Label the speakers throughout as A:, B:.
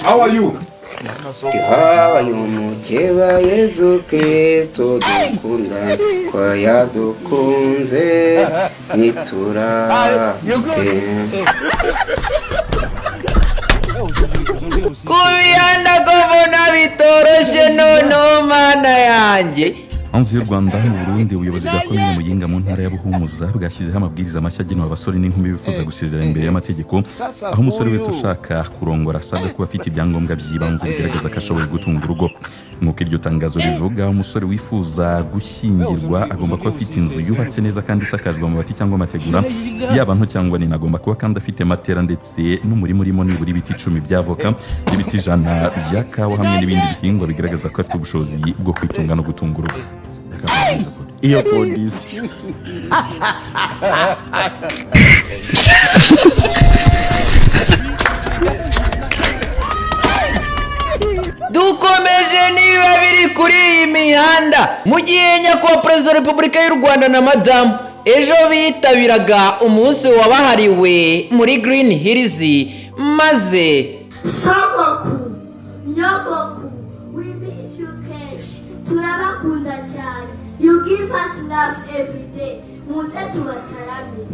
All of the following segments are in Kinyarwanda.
A: How are you?
B: Mukeba Yesu Kristo dukunda kwa yadukunze nitura kubiyanda govona bitoroshe nono mana yanjye.
C: Hanze y'u Rwanda mu Burundi ubuyobozi bwa komine Muyinga mu ntara ya Buhumuza bwashyizeho amabwiriza mashya agenewe abasore n'inkumi bifuza gusezerana imbere y'amategeko, aho umusore wese ushaka kurongora asabwa kuba afite ibyangombwa by'ibanze bigaragaza ko ashoboye gutunga urugo. Nk'uko iryo tangazo rivuga, umusore wifuza gushyingirwa agomba kuba afite inzu yubatse neza kandi isakajwe amabati cyangwa amategura, yaba nto cyangwa nini. Agomba kuba kandi afite matera ndetse n'umurima urimo nibura ibiti 10 by'avoka, ibiti 100 bya kawa hamwe n'ibindi bihingwa bigaragaza ko afite ubushobozi bwo kwitunga no gutunga urugo.
D: Iyo polisi
B: dukomeje niba biri kuri iyi mihanda mu gihe nyakubahwa Perezida wa Repubulika y'u Rwanda na Madamu ejo bitabiraga umunsi wabahariwe muri Green Hills, maze
E: Sogoku Nyogoku we miss you kenshi turabakunda cyane, you give us love every day, muze tubataramire.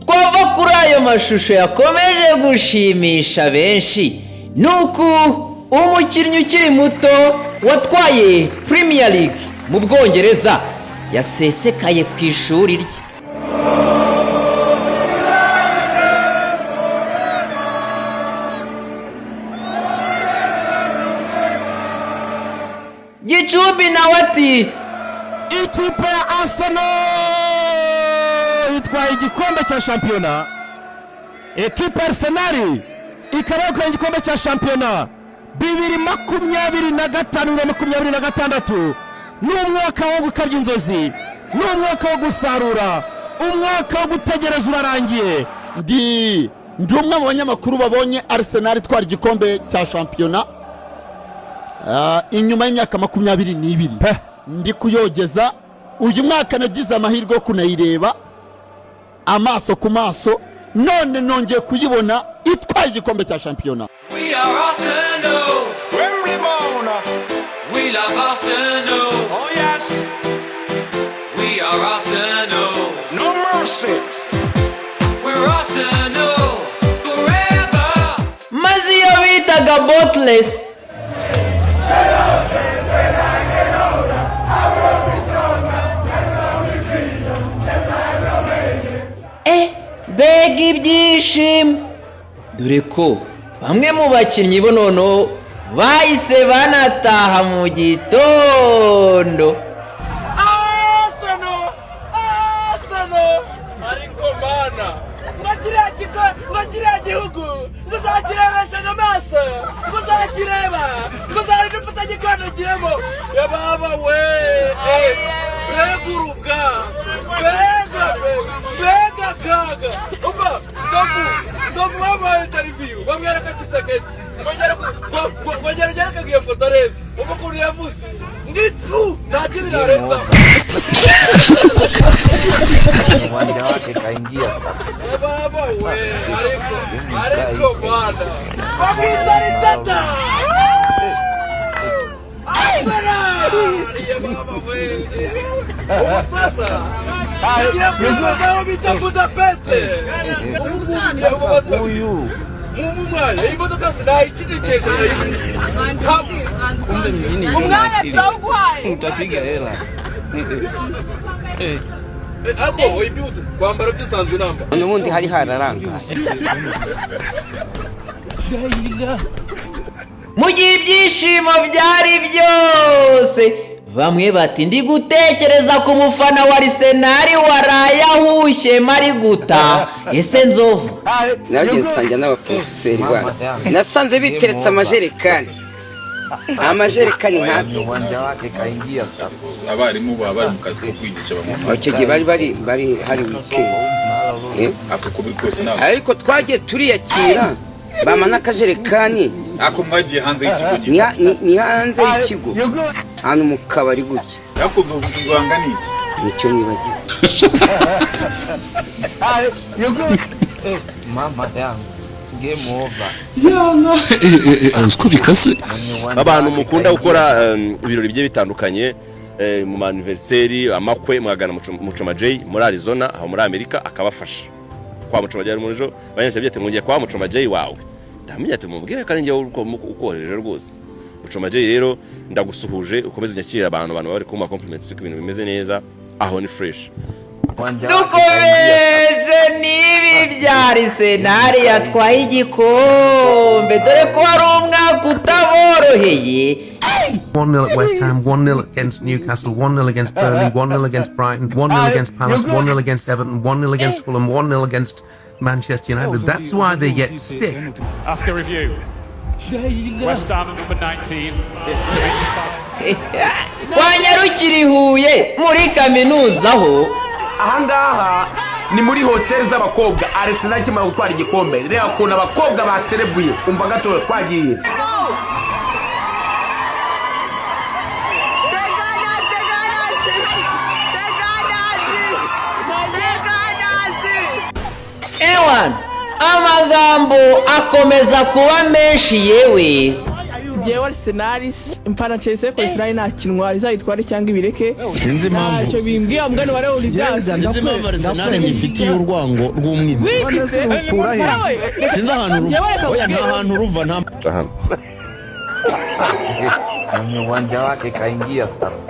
B: twava kuri ayo mashusho yakomeje gushimisha benshi, nuko umukinnyi ukiri muto watwaye Premier League mu Bwongereza yasesekaye ku ishuri rye. Gicumbi nawe ati
D: ikipe ya Arsenal itwaye igikombe cya shampiyona. Ekipe Arsenal ikaba igikombe cya shampiyona 2025-2026. N'umwaka wo gukabya inzozi, n'umwaka wo gusarura, umwaka wo gutegereza urarangiye. Ndi umwe mu banyamakuru babonye Arsenal itwara igikombe cya shampiyona inyuma y'imyaka 22. Ndi kuyogeza uyu mwaka nagize amahirwe yo kunayireba amaso ku maso, none nongeye kuyibona itwaye igikombe cya shampiyona.
F: We are Arsenal, when we born, we love Arsenal, oh yes, we are Arsenal, no mercy, we're Arsenal, forever.
B: maze iyo bitaga Botless bega ibyishimo, dore ko bamwe mu bakinnyi bo noneho bahise banataha mu gitondo.
F: Arsenal, ariko mana, ngakiriya gihugu muzakirebesha amaso, muzarinde ufata gikandagiremo yababa we, beguruka, bega kaga uva nzovu wabaye interview bamwera kacisaketi ngongera kagiye foto reza uko kuri yavuze nditsu ntakiri narenza
G: uwanja wake kaingia
F: baba we ariko bana bakitari tata Asana ya baba we sasa ya baba bita Budapest
G: huyu
F: mumumwana imodoka sinayicitekereje
H: umwanya turawuguhaye
G: utapiga hela
F: ako ibyutu kwambara byisanzwe namba
B: n'ubundi hari hararangaye. Mu gihe ibyishimo byari byose, bamwe bati ndi gutekereza ku mufana wa Arsenal waraye ahushye mari guta ese nzovu.
I: Nabyo nsanga n'abaprofeseri bana nasanze biteretse amajerekani ntabyo.
G: uwanja wake kaingia sasa.
A: Abarimu baba mu kazi ko kwigisha bamwe.
I: Icyo gihe bari hari weekend.
A: Ako kubiri kose nawe.
I: Ariko twagiye turiyakira bamana akajerekani.
A: Ako mwagiye hanze y'ikigo
I: ni hanze y'ikigo hano mu kabari gutya.
A: Ako duvanga niki
I: nicyo nibagiwe.
G: Mama yangu. Game over.
D: Uko bikaze.
J: Abantu mukunda gukora ibirori bigiye bitandukanye mu anniversary amakwe mwagana Muchoma J muri Arizona aho muri Amerika akabafasha. Kwa Muchoma J muri ejo banyesha byete mwongeye kwa Muchoma J wawe. Ndamenya ati mubwire kandi ngiye ukoreje rwose. Muchoma J rero ndagusuhuje ukomeze nyakira abantu bari kumva compliments ko ibintu bimeze neza aho ni fresh.
B: Dukomeje n'ibi bya Arsenal yatwaye igikombe dore ko hari umwaka utaboroheye.
K: 1-0 at West Ham, 1-0 against Newcastle, 1-0 against Burnley, 1-0 against Brighton, 1-0 against Palace, 1-0 against Everton, 1-0 against Fulham, 1-0 against Manchester United. That's why they get stick.
L: After review, West Ham number 19.
B: Wanyarukiri Huye muri kaminuza ho.
M: Ahangaha ni muri hostel z'abakobwa Arsenal kimara gutwara igikombe. Reba kuntu abakobwa baserebuye umva gato twagiye.
B: Ewan amagambo akomeza kuba menshi yewe.
H: Jewe Arsenal impana Chelsea ko Arsenal nakinwa izayitwara cyangwa ibireke.
D: Sinzi impamvu.
H: Cyo bimbwiye mbwa ni wari uligas.
D: Sinzi impamvu Arsenal ngifitiye urwango rw'umwiza. Sinzi ahantu oya nta hantu ruva nta.
G: Mwenye uwanja wake kaingia sasa.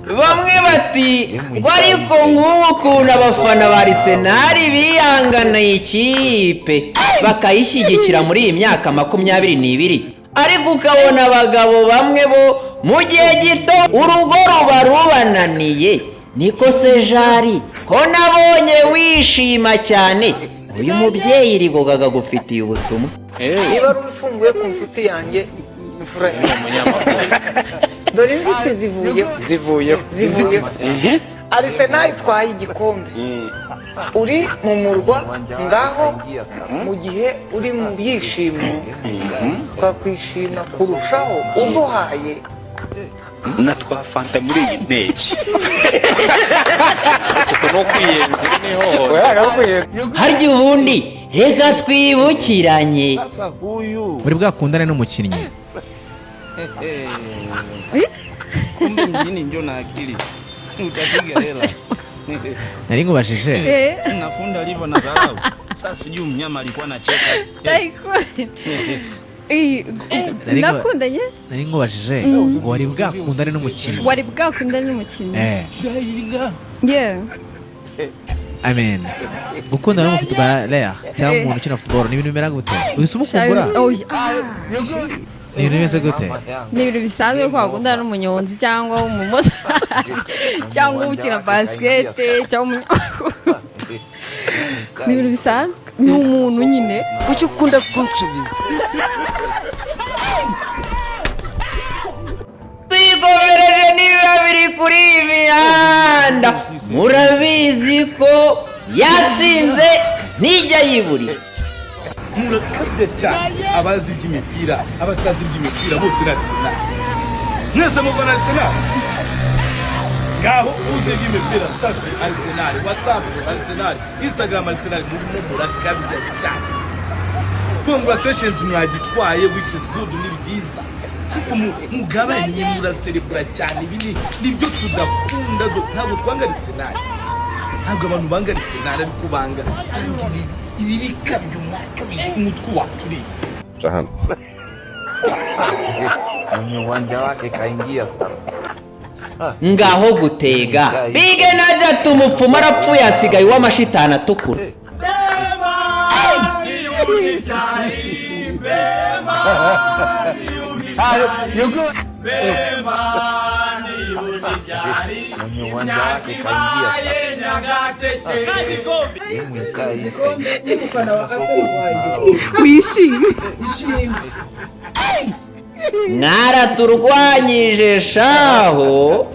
B: Bamwe bati ariko nk'ukuntu abafana ba Arsenal bihangana ikipe bakayishyigikira muri iyi myaka 22 ariko ukabona abagabo bamwe bo mu gihe gito urugo ruba rubananiye. Niko se Jari ko nabonye wishima cyane uyu mubyeyi rigogaga gufitiye ubutumwa.
N: Niba rufunguye ku mfuti yanjye imfura y'umunyamakuru dore imbuto zivuye Arsenal itwaye igikombe uri mu murwa ngaho mu gihe uri mu byishimo twakwishima kurushaho uduhaye
O: na twafanta muri iyi ntege no kwiyenza niho
B: harya ubundi reka twibukiranye
P: buri bwakundane n'umukinnyi.
O: kumbe mjini ndio na akili utapiga hela.
P: Nari ngubashije
O: Nafunda alivyo na dharau. Sasa sijui mnyama alikuwa anacheka.
P: Nakundanye? Nari ngubashije ngo wari bwakundane n'umukinnyi.
Q: Wari bwakundane n'umukinnyi?
P: Yeah. Amen. Gukundana n'umufutballeur cyangwa umuntu ukina football ni ibintu bimera gute? Ubisuma kumbura? Ni ibintu bimeze gute?
Q: Ni ibintu bisanzwe ko wakundana n'umunyonzi cyangwa umumotari cyangwa ukina basket cyangwa umunyamakuru. Ni ibintu bisanzwe ni umuntu nyine.
I: Kuki ukunda kunsubiza?
B: Twigomereje niba biri kuri imihanda murabizi ko yatsinze ntijya yiburira.
F: Murakabye cyane abazi iby'imipira abatazi iby'imipira bose Arsenal. Mwese mubona Arsenal ngaho uzi iby'imipira start Arsenal, WhatsApp Arsenal, Instagram Arsenal, murakabye cyane. Congratulations mwagitwaye which is good ni byiza. Mugabanye muraserebura cyane ibi nibyo tudakunda ntabwo twanga Arsenal. Ntabwo abantu banga Arsenal ariko banga ibi bikabyo umwaka umutwe waturiye.
J: Jahana.
G: Mwenye uwanja wake kaingia sasa.
B: Ngaho gutega bige naja tumupfuma arapfuye asigaye w'amashitani atukura.
G: Mwenye uwanja wake kaingia
B: Mwaraturwanyije shaho.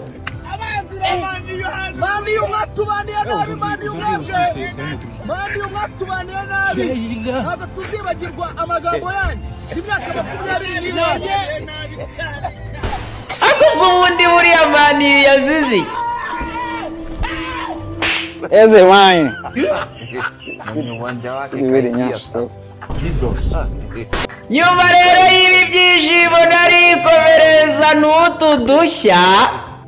F: Ntabwo tuzibagirwa amagambo yanjye imyaka 24.
B: Akuze ubundi buriya mani yazizi.
R: Eze wine.
G: Mwenye uwanja wake kaingia sasa.
B: nyuma rero y'ibi byishimo narikomereza n'utu dushya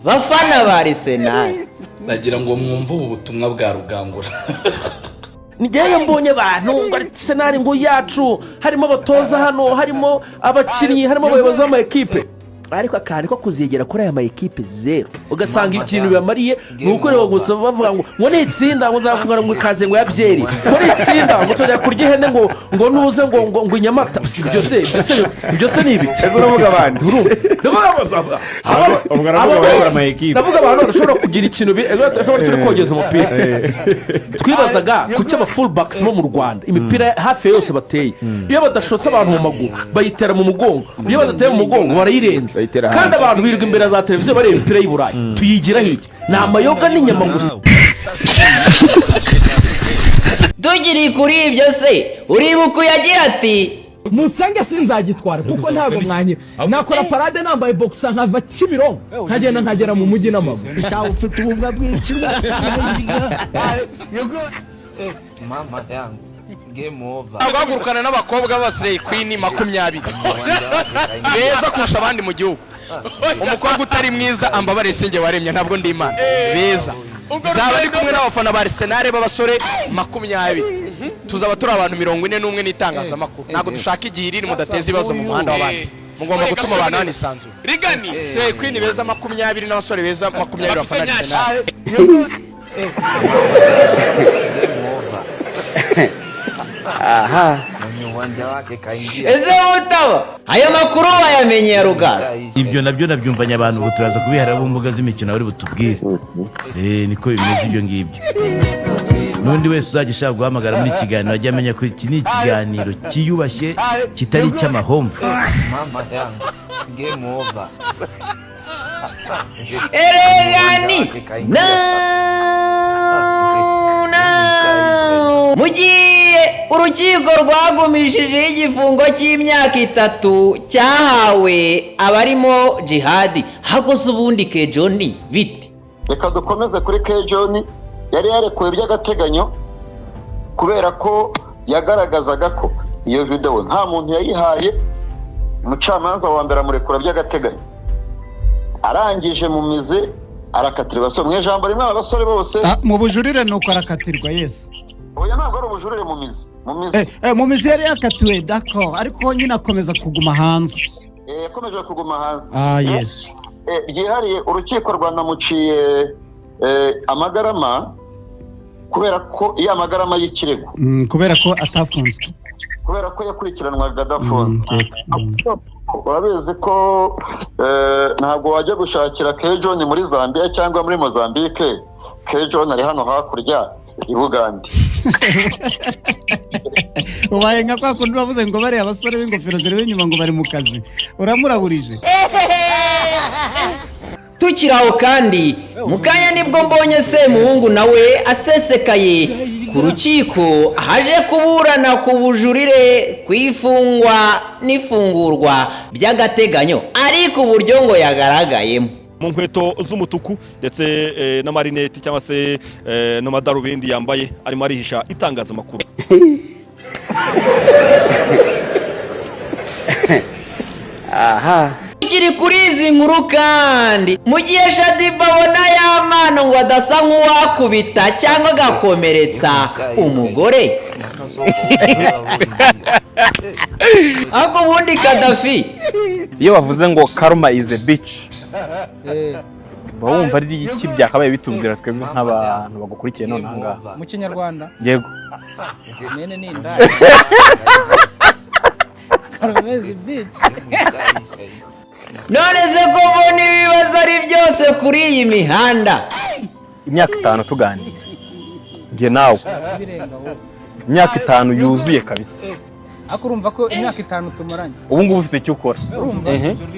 B: bafana ba Arsenal.
R: Nagira ngo mwumve ubu butumwa bwa Rugangura.
D: Nigeye mbonye abantu ngo Arsenal ngo yacu harimo abatoza hano, harimo abakinnyi, harimo abayobozi b'ama equipe, ariko akandi ko kuzigera kuri aya ma equipe zero, ugasanga ikintu bibamariye nuko rero gusa bavuga ngo nitsinda ngo nzakungana ngo ikaze ngo yabyeri, ngo nitsinda ngo tujya kurya ihene ngo nuze ngo inyamata. Byose ni ibiki uravuga abandi ndavuga abantu bashobora kugira ikintu bashobora turi kogeza umupira. Twibazaga ku cyaba full backs mu Rwanda imipira hafi yose bateye, iyo badashotse abantu mu maguru bayitera mu mugongo, iyo badateye mu mugongo barayirenza, kandi abantu birirwa imbere za televiziyo bareba imipira y'u Burayi. Tuyigira hiki ni amayoga n'inyama gusa.
B: Tugiri kuri ibyo se uribuka yagira ati
S: Musenge sinzagitwara kuko ntago mwanyira, nakora parade nambaye boxer nkava Kimironko nkagenda nkagera mu mujyi n'amaguru. Cyawe ufite ububwa bwinshi.
G: Mama yangu game over.
M: Agahagurukana n'abakobwa b'abasirey queen 20 beza kurusha abandi mu gihugu. Umukobwa utari mwiza ambabare singe waremye ntabwo ndi Imana. Beza zaba ari kumwe n'abafana ba Arsenal b'abasore 20. Tuzaba turi abantu 41 n'itangazamakuru. Ntabwo dushaka igihiriri mudateza ibibazo mu muhanda w'abandi. Mugomba gutuma abantu banisanzura. Rigani Sirey Queen beza 20 n'abasore beza 20 bafana Arsenal.
G: Aha. Mwenye uwanja wake kaingia.
B: Ese utaba ayo makuru wayamenye ya Rugara.
T: Ibyo nabyo nabyumvanye abantu ubu turaza kubihara mu mbuga z'imikino bari butubwire. Niko bimeze ibyo ngibyo. Nundi wese uzagishaka guhamagara muri kiganiro ajya amenya ko iki ni ikiganiro kiyubashye kitari cy'amahomvu.
G: Mama yangu game over.
B: Eregani mugiye urukiko rwagumishije igifungo cy'imyaka 3 cyahawe abarimo jihadi. Hakoze ubundi ke Johnny bite?
U: Reka dukomeze kuri ke Johnny yari yarekuwe by'agateganyo kubera ko yagaragazaga ko iyo video nta muntu yayihaye. Umucamanza wa mbere amurekura by'agateganyo, arangije mu mizi arakatirwa. So mwe jambo rimwe abasore bose
V: mu bujurire nuko arakatirwa. Yes,
U: oya ntabwo ari ubujurire mu mizi
V: mu mizi yari yakatiwe d'accord, ariko nyine akomeza kuguma hanze.
U: Yakomeje kuguma hanze.
V: Yes,
U: byihariye urukiko rwanamuciye amagarama kubera ko iya magarama y'ikirego,
V: kubera ko atafunzwe,
U: kubera ko yakurikiranwaga adafunzwe. Urabizi ko ntabwo wajya gushakira ke John muri Zambia cyangwa muri Mozambique. Ke John ari hano hakurya i Bugande.
V: ubaye nka kwa kundi bavuze ngo bari abasore b'ingofero ziri inyuma ngo bari mu kazi, uramuraburije.
B: Tukiraho kandi mukanya nibwo mbonye Semuhungu nawe asesekaye ku rukiko haje kuburana ku bujurire kwifungwa n'ifungurwa by'agateganyo, ariko uburyo ngo yagaragayemo
W: mu nkweto z'umutuku ndetse n'amarineti cyangwa se n'amadarubindi yambaye arimo arihisha itangazamakuru.
B: Aha, kiri kuri izi nkuru kandi mu gihe Shadiba abona y'amano ngo adasa nk'uwakubita cyangwa agakomeretsa umugore. Ahubwo ubundi Kadafi
X: iyo bavuze ngo karma is a bitch bawumva ari iki byakabaye bitubwira twebwe nk'abantu bagukurikiye none ahangaha
V: mu Kinyarwanda.
X: Yego
V: Mene ni ndaya karma is a bitch.
B: none se ko mbona ibibazo ari byose kuri iyi mihanda.
X: imyaka 5 tuganira nge nawe, imyaka 5 yuzuye kabisa.
V: Akurumva ko imyaka 5 tumaranye
X: ubu ngubu ufite icyo ukora.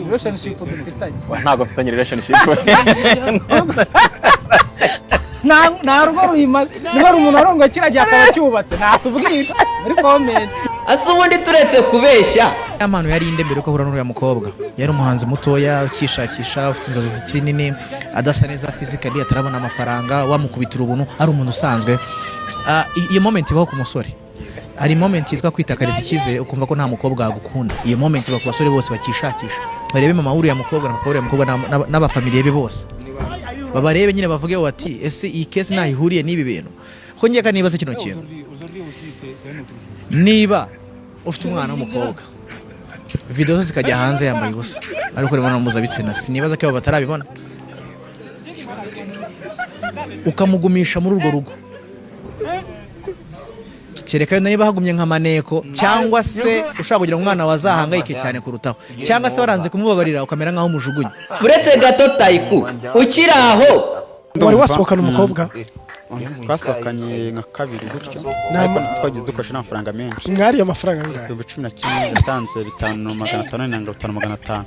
V: Relationship dufitanye
X: ntabwo afitanye relationship.
V: nta rugo ruhimaze, niba ari umuntu arongoye kiriya gihe akaba cyubatse natubwira muri comment.
B: Ase ubundi turetse kubeshya
P: amano yari inde mbere ko ahura n'uriya mukobwa, yari umuhanzi mutoya ukishakisha ufite inzozi zikiri nini, adasa neza physically, atarabona amafaranga, wamukubitira ubuntu ari umuntu usanzwe. iyo moment ibaho ku musore hari moment yitwa kwitakariza icyizere ukumva ko nta mukobwa wagukunda iyo moment iba ku basore bose bakishakisha barebe mama uriya mukobwa na papa uriya mukobwa n'abafamiliye be bose babarebe nyine bavuge bati ese iyi case nahihuriye n'ibi bintu ko ngiye kanibaza kino kintu niba ufite umwana w'umukobwa video zose zikajya hanze yambaye ubusa ariko ribona mpuzabitsina sinibaza ko batarabibona ukamugumisha muri urwo rugo kereka niba hagumye nka maneko cyangwa se ushaka kugira umwana wazahangayike cyane kurutaho cyangwa se waranze kumubabarira ukamera nkaho umujugunye
B: uretse gato Taiku ukiri aho
A: wari wasohokana umukobwa
X: twasohokanye nka kabiri gutyo ariko twagize dukoresha n'amafaranga menshi
A: mwari amafaranga angahe
X: 11 yatanze 5,500 na 5,500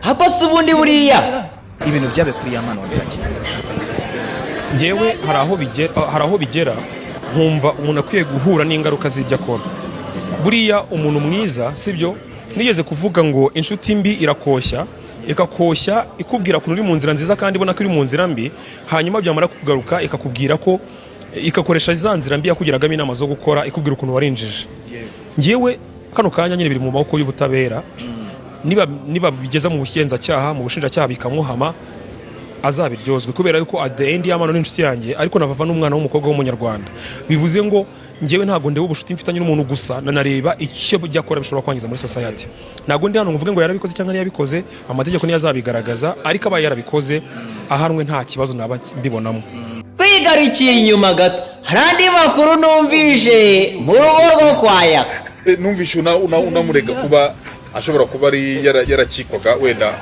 B: hako se ubundi buriya
P: ibintu byabe kuri yamana wabiraki
W: ngewe hari aho bigera nkumva umuntu akwiye guhura n'ingaruka z'ibyo akora buriya umuntu mwiza sibyo nigeze kuvuga ngo inshuti mbi irakoshya ikakoshya ikubwira ko uri mu nzira nziza kandi ibona ko uri mu nzira mbi hanyuma byamara kugaruka ikakubwira ko ikakoresha za nzira mbi yakugiragamo inama zo gukora ikubwira ukuntu warinjije ngewe kano kanya nyine biri mu maboko y'ubutabera niba bigeza mu bushyenzacyaha mu bushinjacyaha bikamuhama azabiryozwe kubera yuko at the end y'amano n'inshuti yanjye ariko navava n'umwana w'umukobwa w'umunyarwanda bivuze ngo ngewe ntago ndeba ubushuti mfitanye n'umuntu gusa nanareba icyo byakora bishobora kwangiza muri society ntago ndi hano nguvuge ngo yarabikoze cyangwa ntiyabikoze amategeko niyo azabigaragaza ariko abaye yarabikoze ahanwe nta kibazo naba mbibonamo
B: kwigarukiye inyuma gato hari andi makuru numvise mu rugo rwo kwaya
C: numvise unamurega kuba ashobora kuba ari yarakikwaga wenda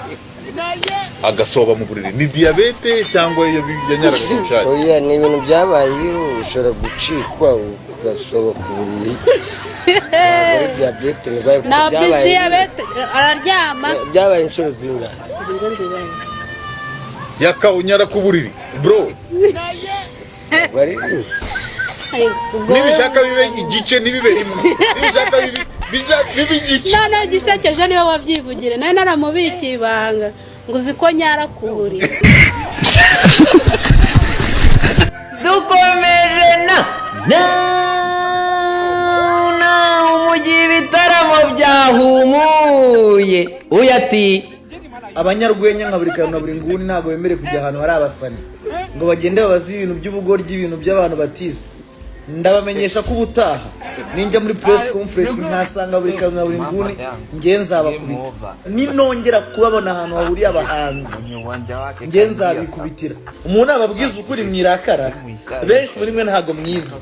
C: agasoba mu buriri ni diabete cyangwa yanyaraga ku bushake
I: oya ni ibintu byabaye ushobora gucikwa ugasoba ku buriri diabete
E: byabaye diabete araryama
I: byabaye inshuro zingahe
C: yakawunyara ku buriri bro
I: bari
C: nibishaka bibe igice nibibe rimwe nibishaka bibe igice
E: none gisekeje niwe wabyivugire none naramubikiye ibanga ngo uziko nyara ku buriri
B: dukomeje na umujyi ibitaramo byahumuye uyati
K: abanyarwenya nka buri kantu na buri nguni ntabwo bemere kujya ahantu hari abasani ngo bagende babaze ibintu by'ubugoryi ibintu by'abantu batize ndabamenyesha ko ubutaha ninjya muri press conference nkasanga buri kantu na buri nguni ngenzabakubita ninongera kubabona ahantu hahuriye abahanzi ngenzabikubitira umuntu ababwiza ukuri mwirakara benshi muri mwe ntago mwiza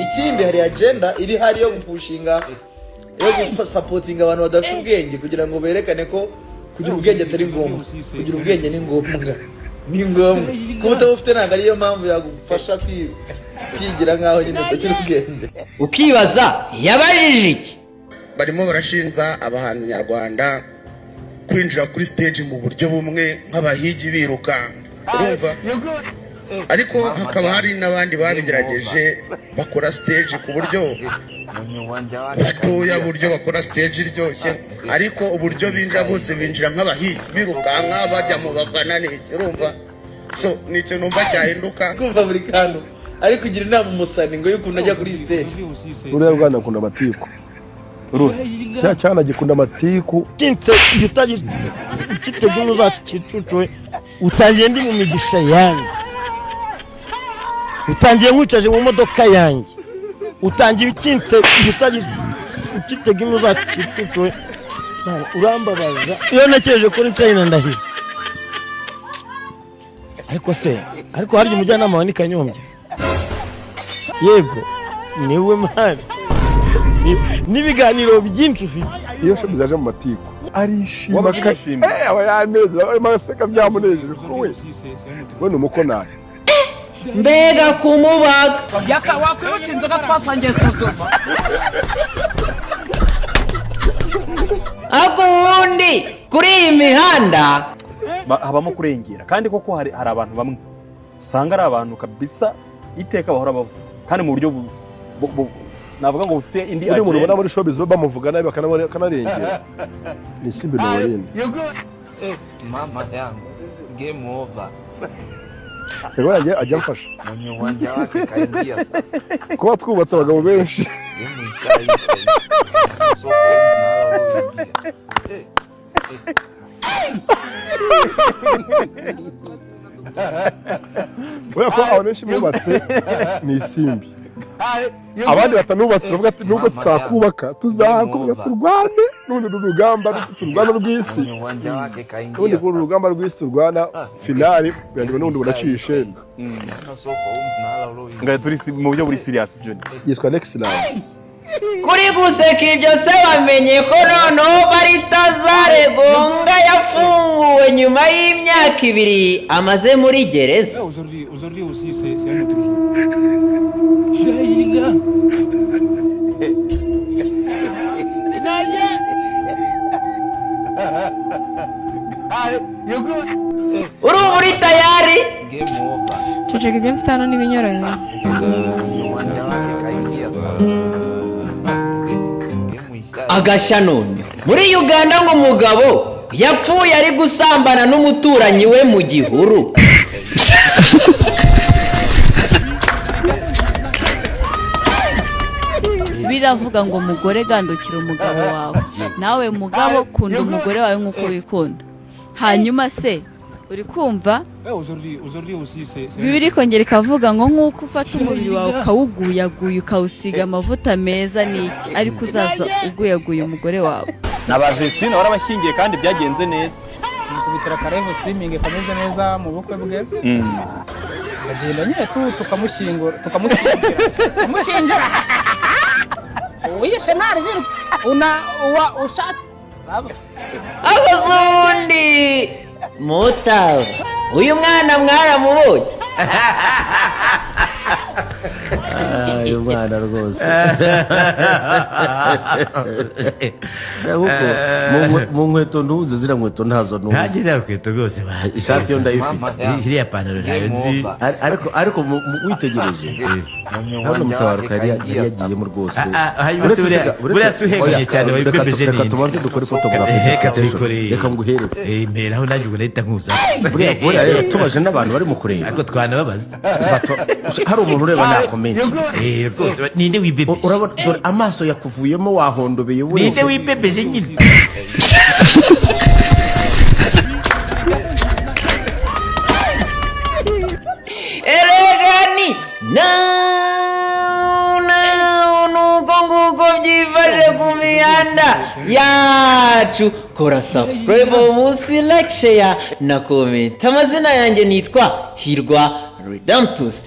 K: ikindi hari agenda iri hari yo gupushinga yo gusupportinga abantu badafite ubwenge kugira ngo berekane ko kugira ubwenge atari ngombwa kugira ubwenge ni ngombwa kuba utabufite ntabwo ariyo mpamvu yagufasha kwigira nk'aho nyine utakiri ubwenge
B: ukibaza yabajije iki
C: barimo barashinja abahanzi nyarwanda kwinjira kuri stage mu buryo bumwe nk'abahigi biruka urumva ariko hakaba hari n'abandi babigerageje bakora stage ku buryo batoya buryo bakora stage iryoshye ariko uburyo binjira bose binjira nk'abahigi birukanka bajya mu bafana n'iki urumva so nicyo numva cyahinduka
K: kumva buri kantu ari kugira inama umusani ngo yuko unajya kuri stage
Y: uriya rwana akunda amatiku cya cyana gikunda amatiku
D: kinse gitaji kitege muzakicucwe utangiye ndi mu migisha yanjye utangiye nkwicaje mu modoka yanjye utangiye ukinse gitaji kitege muzakicucwe urambabaza iyo nakeje kuri China ndahira ariko hari umujyanama wa Nikanyombye yego niwe mani n'ibiganiro byinshi ufite
Y: iyo shabuze aje mu matiku arishima aba yanezera arimo aseka byamunejeje ko we ni umukonari
B: mbega kumubaga
V: wakwibutsa inzoga twasangiye Sodoma
B: ako ubundi kuri iyi mihanda
X: habamo kurengera kandi koko hari abantu bamwe usanga ari abantu kabisa iteka bahora bavuga kandi mu buryo navuga ngo bufite indi
Y: agenda uri muri showbiz bamuvuga nabi bakanarengera ni simbi no wende
G: mama yangu game over
Y: rero ajya amfasha
G: mwenye uwanja wake kaingia sasa.
Y: kuba twubatse abagabo benshi Oya ko abantu benshi bubatse ni isimbi abandi batanubatse bavuga ati nubwo tutakubaka tuzakubaka turwane n'urundi rugamba turwana rw'isi n'undi ku rugamba rw'isi turwana finali kugira n'undi buracishe
X: ngaye turi mu buryo buri serious John
Y: yitwa next level
B: kuri guseka ibyo se wamenye ko noneho Baritazare Gonga yafunguwe nyuma y'imyaka 2 amaze muri gereza. Uri muri tayari?
H: Ceceka ibyo mfite hano n'ibinyuranye.
B: Agashya none muri Uganda ngo umugabo yapfuye ari gusambana n'umuturanyi we mu gihuru.
H: Biravuga ngo mugore gandukira umugabo wawe, nawe mugabo kunda umugore wawe nk'uko wikunda. Hanyuma se uri kumva Bibiri kongera ikavuga ngo nk'uko ufata umubiri wawe ukawuguyaguye ukawusiga amavuta meza n'iki, ariko uzaza uguyaguye umugore wawe.
X: N'abavesine warabashyingiye kandi byagenze neza.
V: Kubitira Karevo swimming kameze neza mu bukwe bwe. Agenda nyine tukamushyingura tukamushyingira. Uyishe ntari ushatse
B: abazundi mutawe uyu mwana mwaramubonye.
T: uyu mwana rwose mu nkweto ntuze zira nkweto ntazo ntuze ntagira nkweto rwose ishati yo ndayifite iriya pantaro nayo nzi ariko witegereje hano mutabaruka yari yagiyemo rwose buriya si uheganye cyane wayikwebeje ninde reka tubanze dukore fotografi reka nguhere imperaho nanjye ubwo nahita nkuza buriya tubaje n'abantu bari mu kureba ariko twanababaza hari umuntu ureba nta komenti rwose ninde wibebeje urabona dore amaso yakuvuyemo wahondobeye wese ninde wibebeje nyine
B: eregani nuko nguko byifashe ku mihanda yacu. Kora subscribe munsi, like, share na comment. Amazina yanjye nitwa Hirwa Redemptus.